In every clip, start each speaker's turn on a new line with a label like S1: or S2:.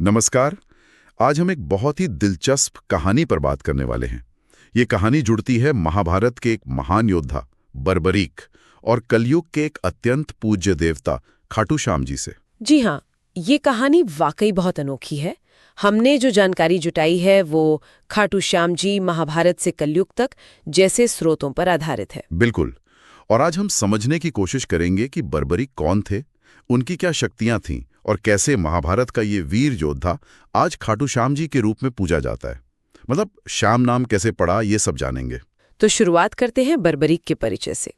S1: नमस्कार। आज हम एक बहुत ही दिलचस्प कहानी पर बात करने वाले हैं। ये कहानी जुड़ती है महाभारत के एक महान योद्धा बर्बरीक और कलयुग के एक अत्यंत पूज्य देवता खाटू श्याम जी से।
S2: जी हाँ, ये कहानी वाकई बहुत अनोखी है। हमने जो जानकारी जुटाई है वो खाटू श्याम जी महाभारत से कलयुग तक जैसे स्रोतों पर आधारित है।
S1: बिल्कुल। और आज हम समझने की कोशिश करेंगे कि बर्बरीक कौन थे, उनकी क्या शक्तियां थीं और कैसे महाभारत का ये वीर योद्धा आज खाटू श्याम जी के रूप में पूजा जाता है। मतलब श्याम नाम कैसे पड़ा, ये सब जानेंगे।
S2: तो शुरुआत करते हैं बर्बरीक के परिचय से।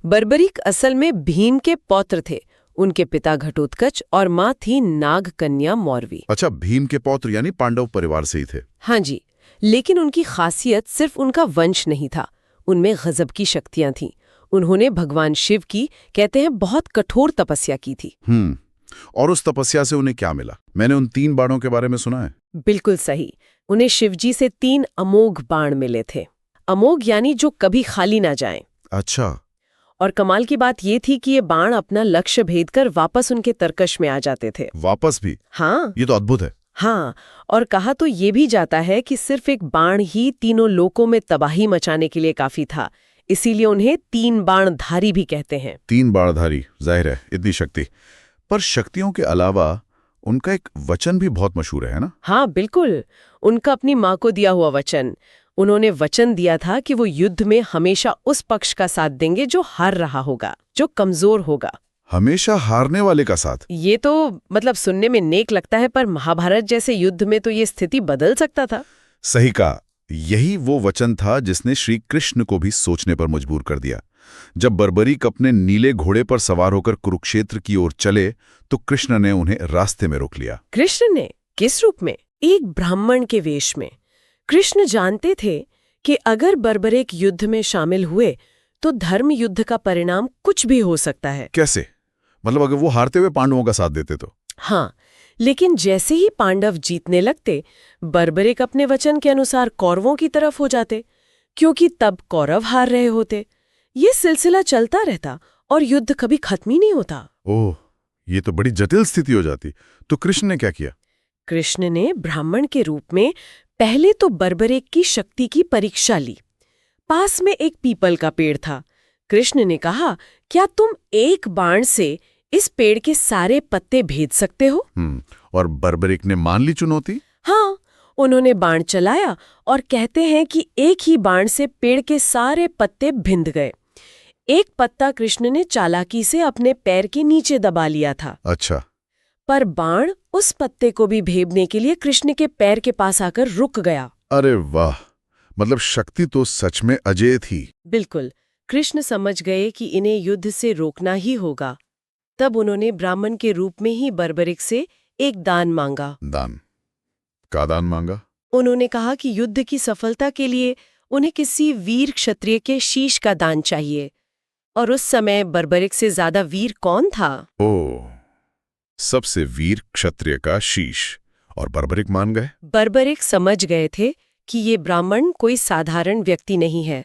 S2: बर्बरीक असल में भीम के पौत्र थे। उनके पिता घटोत्कच और माँ थी नाग कन्या मौरवी।
S1: अच्छा, भीम के पौत्र यानी पांडव परिवार से ही थे।
S2: हाँ जी, लेकिन उनकी खासियत सिर्फ उनका वंश नहीं था, उनमें गजब की शक्तियां थीं। उन्होंने भगवान शिव की, कहते हैं, बहुत कठोर तपस्या की थी।
S1: और उस तपस्या से उन्हें क्या मिला? मैंने उन 3 बाणों के बारे में सुना है।
S2: बिल्कुल सही। उन्हें शिवजी से 3 अमोघ बाण मिले थे। अमोघ यानी जो कभी खाली ना जाएं।
S1: अच्छा।
S2: और कमाल की बात ये थी कि ये बाण अपना लक्ष्य भेद कर वापस उनके तरकश में आ जाते थे।
S1: वापस भी?
S2: हाँ।
S1: ये तो अद्भुत है।
S2: हाँ, और कहा तो ये भी जाता है कि सिर्फ एक बाण ही तीनों लोकों में तबाही मचाने के लिए काफी था। इसीलिए उन्हें 3 बाणधारी भी कहते हैं।
S1: 3 बाणधारी, जाहिर है इतनी शक्ति। पर शक्तियों के अलावा उनका एक वचन भी बहुत मशहूर है ना?
S2: हाँ बिल्कुल, उनका अपनी माँ को दिया हुआ वचन। उन्होंने वचन दिया था कि वो युद्ध में हमेशा उस पक्ष का साथ देंगे जो हार रहा होगा, जो कमजोर होगा।
S1: हमेशा हारने वाले का साथ?
S2: ये तो मतलब सुनने में नेक लगता है, पर महाभारत जैसे युद्ध में तो ये स्थिति बदल सकता था।
S1: सही कहा। यही वो वचन था जिसने श्री कृष्ण को भी सोचने पर मजबूर कर दिया। जब बर्बरीक अपने नीले घोड़े पर सवार होकर कुरुक्षेत्र की ओर चले तो कृष्ण ने उन्हें रास्ते में रोक लिया।
S2: कृष्ण ने? किस रूप में? एक ब्राह्मण के वेश में। कृष्ण जानते थे कि अगर बर्बरीक युद्ध में शामिल हुए तो धर्म युद्ध का परिणाम कुछ भी हो सकता है।
S1: कैसे? मतलब अगर वो हारते हुए पांडवों का साथ देते तो?
S2: हाँ, लेकिन जैसे ही पांडव जीतने लगते, बर्बरीक अपने वचन के अनुसार कौरवों की तरफ हो जाते, क्योंकि तब कौरव हार रहे होते। ये सिलसिला चलता रहता और युद्ध कभी खत्म ही नहीं होता।
S1: ओह, ये तो बड़ी जटिल स्थिति हो जाती। तो कृष्ण ने क्या किया?
S2: कृष्ण ने ब्राह्मण के रूप में पहले तो बर्बरीक की शक्ति की परीक्षा ली। पास में एक पीपल का पेड़ था। कृष्ण ने कहा, क्या तुम एक बाण से इस पेड़ के सारे पत्ते भेद सकते हो?
S1: और बर्बरीक ने मान ली चुनौती?
S2: हाँ, उन्होंने बाण चलाया और कहते हैं कि एक ही बाण से पेड़ के सारे पत्ते भिंद गए। एक पत्ता कृष्ण ने चालाकी से अपने पैर के नीचे दबा लिया था।
S1: अच्छा।
S2: पर बाण उस पत्ते को भी भेदने के लिए कृष्ण के पैर के पास आकर रुक गया।
S1: अरे वाह, मतलब शक्ति तो सच में अजेय थी।
S2: बिल्कुल। कृष्ण समझ गए कि इन्हें युद्ध से रोकना ही होगा। तब उन्होंने ब्राह्मण के रूप में ही बर्बरीक से एक दान मांगा।
S1: दान? का दान मांगा?
S2: उन्होंने कहा कि युद्ध की सफलता के लिए उन्हें किसी वीर क्षत्रिय के शीश का दान चाहिए। और उस समय बर्बरीक से ज्यादा वीर कौन था?
S1: ओह, सबसे वीर क्षत्रिय का शीश। और बर्बरीक मान गए?
S2: बर्बरीक समझ गए थे कि ये ब्राह्मण कोई साधारण व्यक्ति नहीं है।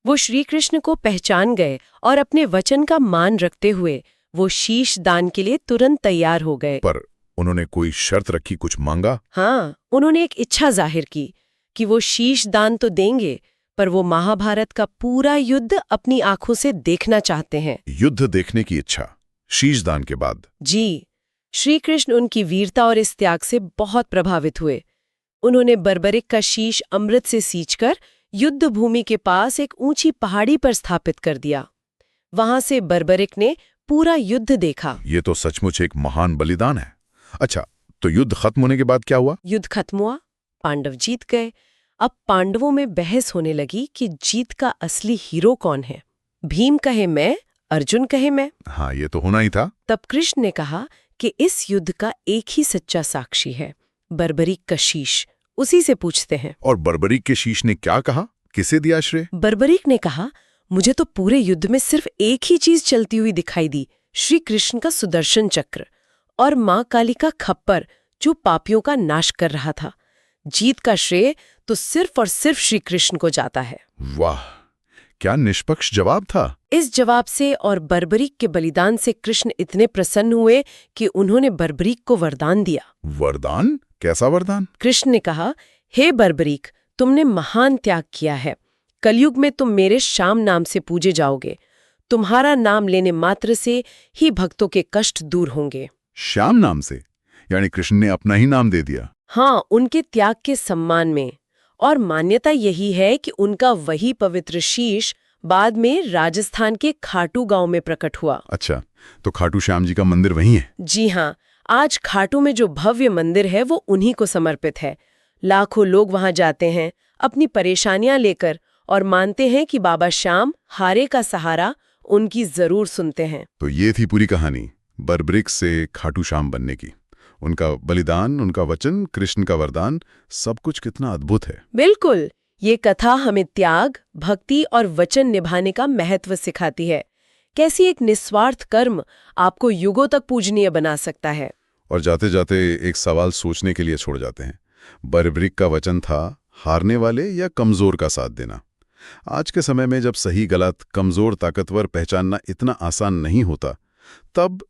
S2: वो श्री कृष्ण को पहचान गए और अपने वचन का मान रखते हुए वो शीश दान के लिए तुरंत तैयार हो गए।
S1: पर उन्होंने कोई शर्त रखी, कुछ मांगा?
S2: हाँ, उन्होंने एक इच्छा जाहिर की कि वो शीश दान तो देंगे, पर वो महाभारत का पूरा युद्ध अपनी आंखों से देखना चाहते हैं।
S1: युद्ध देखने की इच्छा शीश दान के बाद?
S2: जी। श्री कृष्ण उनकी वीरता और इस त्याग से बहुत प्रभावित हुए। उन्होंने बर्बरीक का शीश अमृत से सींचकर युद्ध भूमि के पास एक ऊंची पहाड़ी पर स्थापित कर दिया। वहां से बर्बरीक ने पूरा युद्ध देखा।
S1: ये तो सचमुच एक महान बलिदान है। अच्छा, तो युद्ध खत्म होने के बाद क्या हुआ?
S2: युद्ध खत्म हुआ, पांडव जीत गए। अब पांडवों में बहस होने लगी कि जीत का असली हीरो कौन है। भीम कहे मैं, अर्जुन कहे मैं।
S1: हाँ, ये तो होना ही था।
S2: तब कृष्ण ने कहा कि इस युद्ध का एक ही सच्चा साक्षी है, बर्बरीक का शीश। उसी से पूछते हैं।
S1: और बर्बरीक के शीश ने क्या कहा? किसे दिया श्रेय?
S2: बर्बरीक ने कहा, मुझे तो पूरे युद्ध में सिर्फ एक ही चीज चलती हुई दिखाई दी, श्री कृष्ण का सुदर्शन चक्र और माँ काली का खप्पर जो पापियों का नाश कर रहा था। जीत का श्रेय तो सिर्फ और सिर्फ श्री कृष्ण को जाता है।
S1: वाह, क्या निष्पक्ष जवाब था।
S2: इस जवाब से और बर्बरीक के बलिदान से कृष्ण इतने प्रसन्न हुए कि उन्होंने बर्बरीक को वरदान दिया।
S1: वरदान? कैसा वरदान?
S2: कृष्ण ने कहा, हे बर्बरीक, तुमने महान त्याग किया है। कलयुग में तुम मेरे श्याम नाम से पूजे जाओगे। तुम्हारा नाम लेने मात्र से ही भक्तों के कष्ट दूर होंगे।
S1: श्याम नाम से? यानी कृष्ण ने अपना ही नाम दे दिया?
S2: हाँ, उनके त्याग के सम्मान में। और मान्यता यही है कि उनका वही पवित्र शीश बाद में राजस्थान के खाटू गांव में प्रकट हुआ।
S1: अच्छा, तो खाटू श्याम जी का मंदिर वहीं है?
S2: जी हाँ, आज खाटू में जो भव्य मंदिर है वो उन्हीं को समर्पित है। लाखों लोग वहां जाते हैं अपनी परेशानियां लेकर और मानते हैं कि बाबा श्याम हारे का सहारा उनकी जरूर सुनते हैं।
S1: तो ये थी पूरी कहानी बर्बरिक से खाटू श्याम बनने की। उनका बलिदान, उनका वचन, कृष्ण का वरदान, सब कुछ कितना अद्भुत है।
S2: बिल्कुल, ये कथा हमें त्याग, भक्ति और वचन निभाने का महत्व सिखाती है। कैसी एक निस्वार्थ कर्म आपको युगों तक पूजनीय बना सकता है।
S1: और जाते जाते एक सवाल सोचने के लिए छोड़ जाते हैं। बर्बरिक का वचन था हारने वाले या कमजोर का साथ देना। आज के समय में जब सही गलत, कमजोर ताकतवर पहचानना इतना आसान नहीं होता, तब